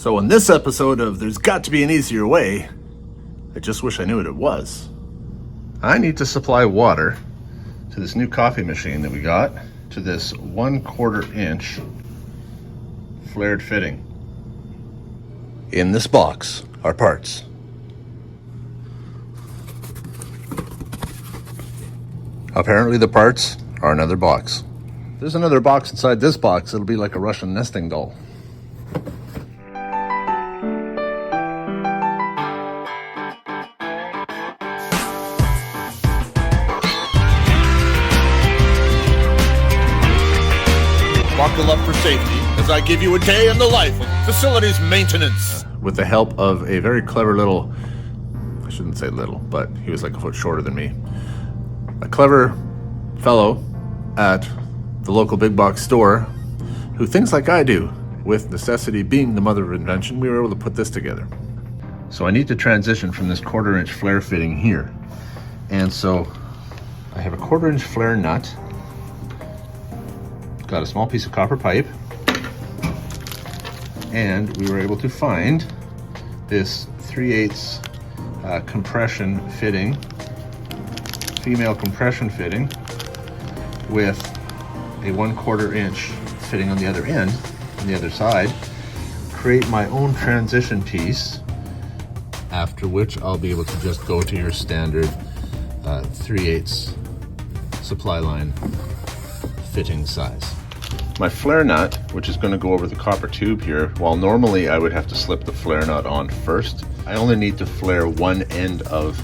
So in this episode of There's Got to Be an Easier Way, I just wish I knew what it was. I need to supply water to this new coffee machine that we got to this 1/4 inch flared fitting. In this box are parts. Apparently the parts are another box. There's another box inside this box. It'll be like a Russian nesting doll. Buckle up for safety as I give you a day in the life of facilities maintenance. With the help of a very clever little, I shouldn't say little, but he was like a foot shorter than me. A clever fellow at the local big box store who thinks like I do, with necessity being the mother of invention, we were able to put this together. So I need to transition from this 1/4 inch flare fitting here. And so I have a 1/4 inch flare nut. Got a small piece of copper pipe, and we were able to find this 3/8 compression fitting, female compression fitting, with a 1/4 inch fitting on the other end, on the other side. Create my own transition piece, after which I'll be able to just go to your standard 3/8 supply line fitting size. My flare nut, which is going to go over the copper tube here, while normally I would have to slip the flare nut on first, I only need to flare one end of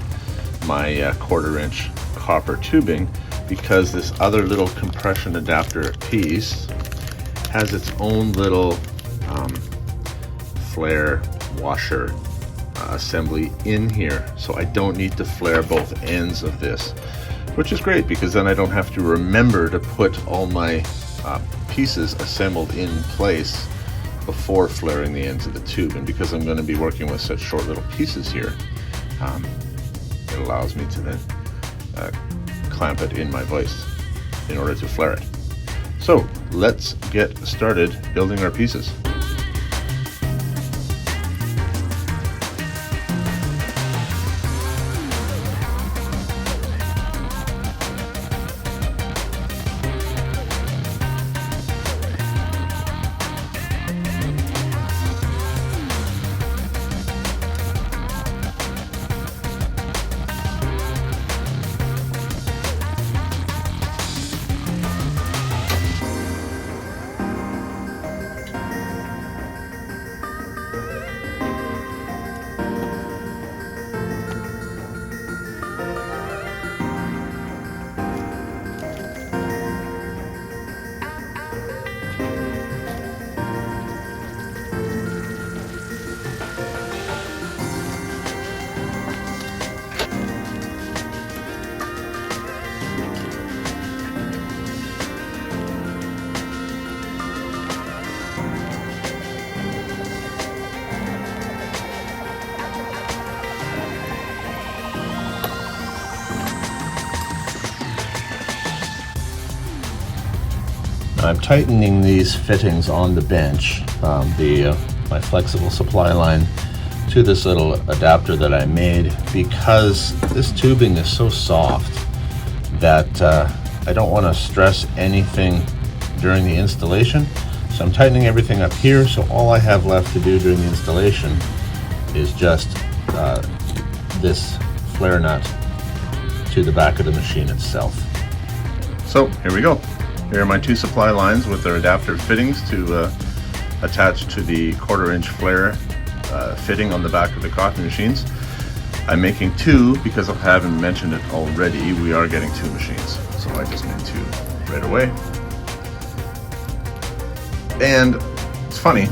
my 1/4 inch copper tubing, because this other little compression adapter piece has its own little flare washer assembly in here. So I don't need to flare both ends of this, which is great because then I don't have to remember to put all my pieces assembled in place before flaring the ends of the tube. And because I'm going to be working with such short little pieces here, it allows me to then clamp it in my vise in order to flare it. So let's get started building our pieces. I'm tightening these fittings on the bench, my flexible supply line, to this little adapter that I made, because this tubing is so soft that I don't want to stress anything during the installation. So I'm tightening everything up here, so all I have left to do during the installation is just this flare nut to the back of the machine itself. So here we go. Here are my two supply lines with their adapter fittings to attach to the 1/4 inch flare fitting on the back of the coffee machines. I'm making two because I haven't mentioned it already. We are getting two machines, so I just made two right away. And it's funny,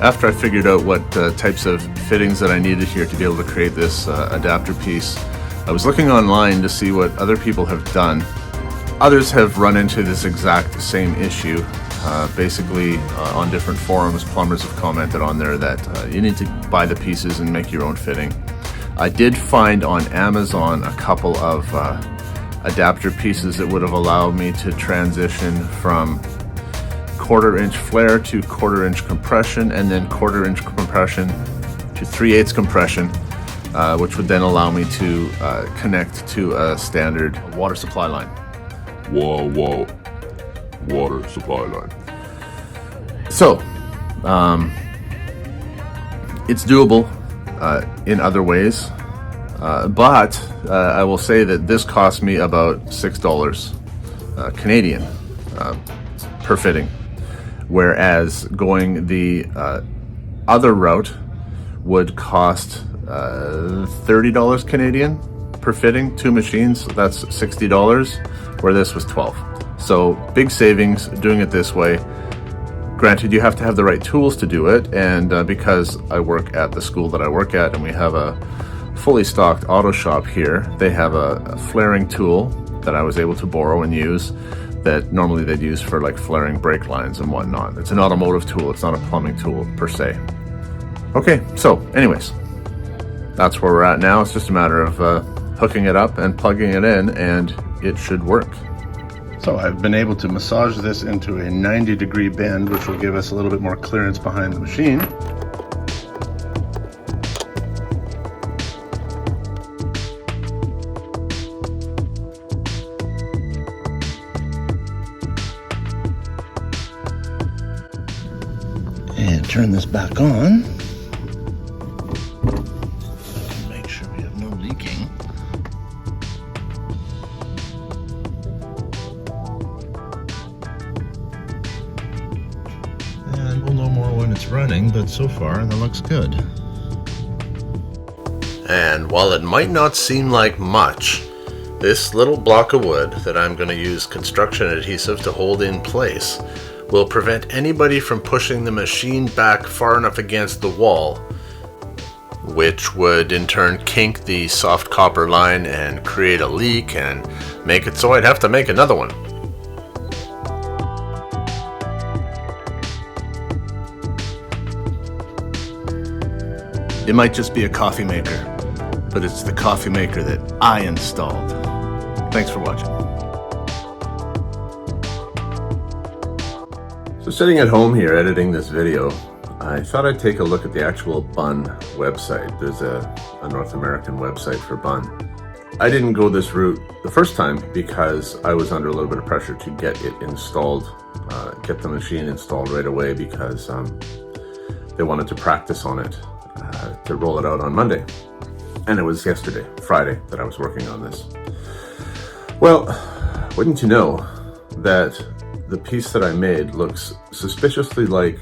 after I figured out what types of fittings that I needed here to be able to create this adapter piece, I was looking online to see what other people have done. Others have run into this exact same issue. Basically, on different forums, plumbers have commented on there that you need to buy the pieces and make your own fitting. I did find on Amazon a couple of adapter pieces that would have allowed me to transition from 1/4" flare to 1/4" compression, and then 1/4" compression to 3/8 compression, which would then allow me to connect to a standard water supply line. Whoa, water supply line. So, it's doable in other ways, but I will say that this cost me about $6 Canadian per fitting, whereas going the other route would cost $30 Canadian per fitting, 2 machines. That's $60, where this was $12. So big savings doing it this way. Granted, you have to have the right tools to do it, and because I work at the school that I work at and we have a fully stocked auto shop here, they have a flaring tool that I was able to borrow and use that normally they'd use for like flaring brake lines and whatnot. It's an automotive tool, it's not a plumbing tool per se. Okay, so anyways, that's where we're at now. It's just a matter of hooking it up and plugging it in, and it should work. So I've been able to massage this into a 90-degree bend, which will give us a little bit more clearance behind the machine. And turn this back on. Make sure we have no leaking. And we'll know more when it's running, but so far that looks good. And while it might not seem like much, this little block of wood that I'm going to use construction adhesive to hold in place will prevent anybody from pushing the machine back far enough against the wall, which would in turn kink the soft copper line and create a leak and make it so I'd have to make another one. It might just be a coffee maker, but it's the coffee maker that I installed. Thanks for watching. So sitting at home here editing this video, I thought I'd take a look at the actual Bunn website. There's a North American website for Bunn. I didn't go this route the first time because I was under a little bit of pressure to get it installed, get the machine installed right away, because they wanted to practice on it to roll it out on Monday. And it was yesterday, Friday, that I was working on this. Well, wouldn't you know that the piece that I made looks suspiciously like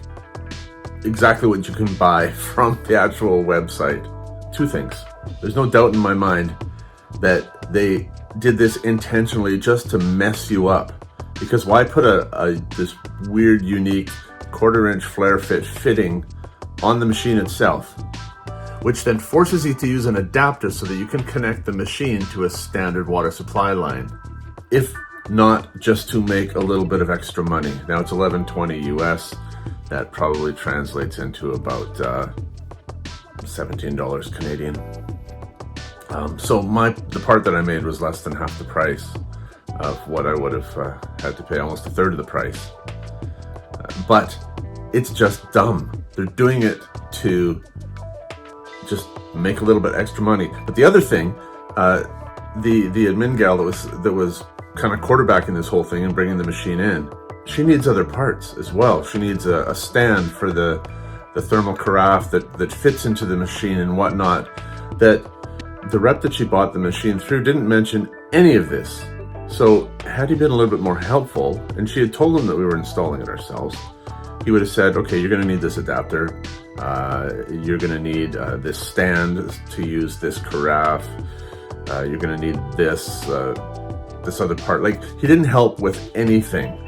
exactly what you can buy from the actual website. Two things. There's no doubt in my mind that they did this intentionally just to mess you up. Because why put this weird, unique 1/4" flare fit fitting on the machine itself, which then forces you to use an adapter so that you can connect the machine to a standard water supply line, if not just to make a little bit of extra money. Now it's $11.20 US. That probably translates into about $17 Canadian. So the part that I made was less than half the price of what I would have had to pay, almost a third of the price. But it's just dumb. They're doing it to just make a little bit extra money. But the other thing, the admin gal that was kind of quarterbacking this whole thing and bringing the machine in, she needs other parts as well. She needs a stand for the thermal carafe that fits into the machine and whatnot. That the rep that she bought the machine through didn't mention any of this. So had he been a little bit more helpful, and she had told him that we were installing it ourselves, he would have said, okay, you're going to need this adapter. You're going to need this stand to use this carafe. You're going to need this other part. Like, he didn't help with anything.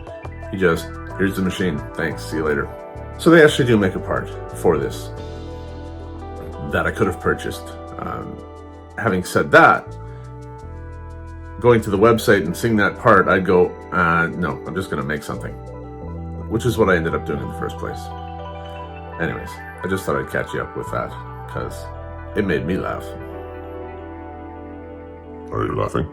He just, here's the machine. Thanks. See you later. So they actually do make a part for this that I could have purchased. Having said that, going to the website and seeing that part, I'd go, no, I'm just going to make something. Which is what I ended up doing in the first place. Anyways, I just thought I'd catch you up with that because it made me laugh. Are you laughing?